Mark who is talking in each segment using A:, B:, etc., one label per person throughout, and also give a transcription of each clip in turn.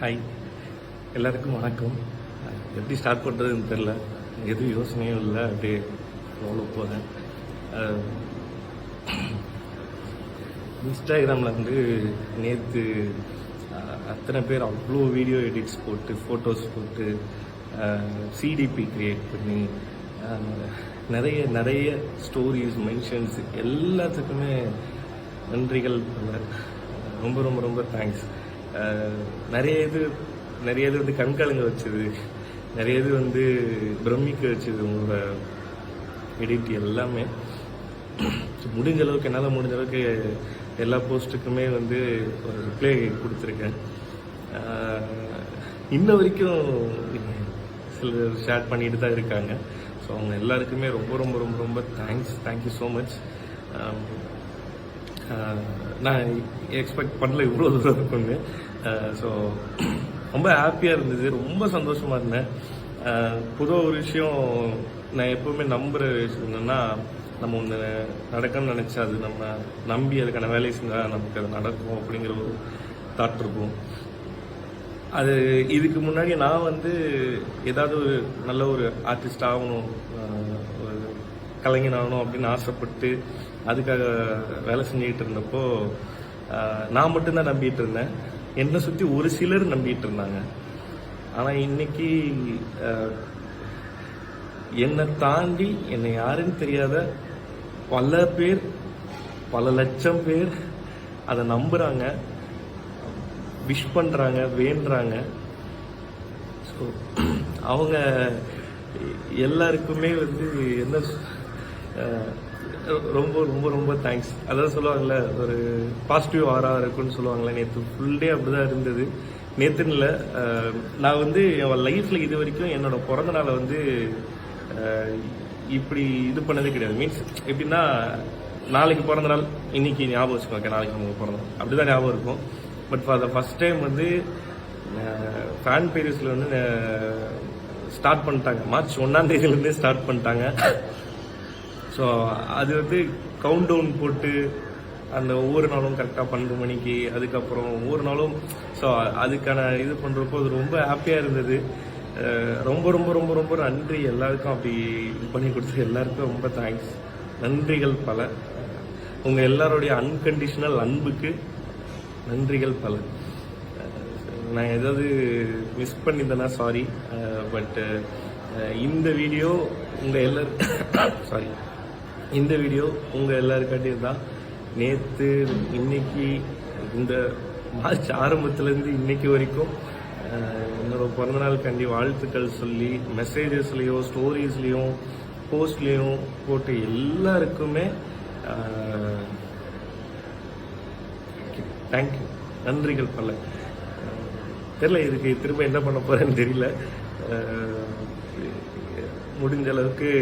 A: Hi, எல்லாருக்கும் வணக்கம். எப்படி ஸ்டார்ட் பண்ணுறதுன்னு தெரில, எதுவும் யோசனையும் இல்லை, அப்படியே ஃபாலோ போகிறேன். இன்ஸ்டாகிராமில் வந்து நேற்று அத்தனை பேர் அவ்வளோ வீடியோ எடிட்ஸ் போட்டு ஃபோட்டோஸ் போட்டு சிடிபி க்ரியேட் பண்ணி நிறைய நிறைய ஸ்டோரிஸ் மென்ஷன்ஸ் எல்லாத்துக்குமே நன்றிகள். ரொம்ப ரொம்ப ரொம்ப தேங்க்ஸ். நிறைய இது வந்து கண்கலங்க வச்சது, நிறைய இது வந்து பிரமிக்க வச்சது உங்களோட எடிட் எல்லாமே. முடிஞ்ச அளவுக்கு என்னால் முடிஞ்ச அளவுக்கு எல்லா போஸ்ட்டுக்குமே வந்து ஒரு ரிப்ளை கொடுத்துருக்கேன். இன்ன வரைக்கும் சிலர் ஷேர் பண்ணிட்டு தான் இருக்காங்க. ஸோ அவங்க எல்லாருக்குமே ரொம்ப ரொம்ப ரொம்ப ரொம்ப தேங்க்யூ ஸோ மச். நான் எக்ஸ்பெக்ட் பண்ணல இவ்வளோ தூரம் இருக்குன்னு. ஸோ ரொம்ப ஹாப்பியாக இருந்தது, ரொம்ப சந்தோஷமாக இருந்தேன். பொதுவாக ஒரு விஷயம் நான் எப்போவுமே நம்புகிற விஷயம் என்னென்னா, நம்ம ஒன்று நடக்கணும்னு நினச்சா அது நம்ம நம்பி அதுக்கான வேலையை செஞ்சால் நமக்கு அது நடக்கும் அப்படிங்கிற ஒரு தாட் இருக்கும். அது இதுக்கு முன்னாடி நான் வந்து ஏதாவது ஒரு நல்ல ஒரு ஆர்டிஸ்ட் ஆகணும், ஒரு கலைஞன் ஆகணும் அப்படின்னு ஆசைப்பட்டு அதுக்காக வேலை செஞ்சுக்கிட்டு இருந்தப்போ நான் மட்டும்தான் நம்பிட்டு இருந்தேன். என்னை சுற்றி ஒரு சிலர் நம்பிட்டு இருந்தாங்க. ஆனால் இன்னைக்கு என்னை தாண்டி என்னை யாருன்னு தெரியாத பல பேர், பல லட்சம் பேர் அதை நம்புறாங்க, விஷ் பண்றாங்க, வேண்டுறாங்க. ஸோ அவங்க எல்லாருக்குமே வந்து என்ன ரொம்ப ரொம்ப ரொம்ப தேங்க்ஸ். அதாவது சொல்லுவாங்கள்ல, ஒரு பாசிட்டிவ் ஆரா இருக்குன்னு சொல்லுவாங்களே, நேற்று ஃபுல் டே அப்படிதான் இருந்தது. நேற்றுன்னு இல்லை, நான் வந்து என் லைஃப்பில் இது வரைக்கும் என்னோட பிறந்த நாளை வந்து இப்படி இது பண்ணதே கிடையாது. மீன்ஸ் எப்படின்னா, நாளைக்கு பிறந்த நாள் இன்னைக்கு ஞாபகம் வச்சுக்கோங்க, நாளைக்கு நமக்கு பிறந்த நாள் அப்படிதான் ஞாபகம் இருக்கும். But for the first time வந்து ஃபேன் பேரிஸில் வந்து ஸ்டார்ட் பண்ணிட்டாங்க. மார்ச் 1ஆம் தேதியிலேருந்தே ஸ்டார்ட் பண்ணிட்டாங்க. ஸோ அது வந்து கவுண்ட் டவுன் போட்டு அந்த ஒவ்வொரு நாளும் கரெக்டாக 12 மணிக்கு, அதுக்கப்புறம் ஒவ்வொரு நாளும் ஸோ அதுக்கான இது பண்ணுறப்போ அது ரொம்ப ஹாப்பியாக இருந்தது. ரொம்ப ரொம்ப ரொம்ப ரொம்ப நன்றி எல்லாருக்கும். அப்படி இது பண்ணி கொடுத்து எல்லாருக்கும் ரொம்ப தேங்க்ஸ், நன்றிகள் பல. உங்கள் எல்லாருடைய அன்கண்டிஷனல் அன்புக்கு நன்றிகள் பல. நான் ஏதாவது மிஸ் பண்ணியிருந்தேன்னா சாரி. பட் இந்த வீடியோ இந்த வீடியோ உங்கள் எல்லாருக்காட்டியும் தான். நேற்று இன்னைக்கு இந்த மார்ச் ஆரம்பத்துலேருந்து இன்னைக்கு வரைக்கும் என்னோட பிறந்தநாள் கண்டி வாழ்த்துக்கள் சொல்லி மெசேஜஸ்லேயும் ஸ்டோரிஸ்லேயும் போஸ்ட்லேயும் போட்டு எல்லாருக்குமே தேங்க்யூ, நன்றிகள் பல. தெரியல இதுக்கு திரும்ப என்ன பண்ண போறேன்னு தெரியல. முடிஞ்ச அளவுக்கு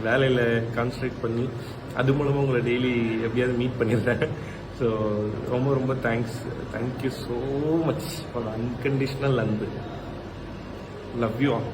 A: வேலையில் கான்சன்ட்ரேட் பண்ணி அது மூலமாக உங்களை டெய்லி எப்படியாவது மீட் பண்ணிடுறேன். ஸோ ரொம்ப ரொம்ப thank you so much for unconditional அன்பு. Love you all.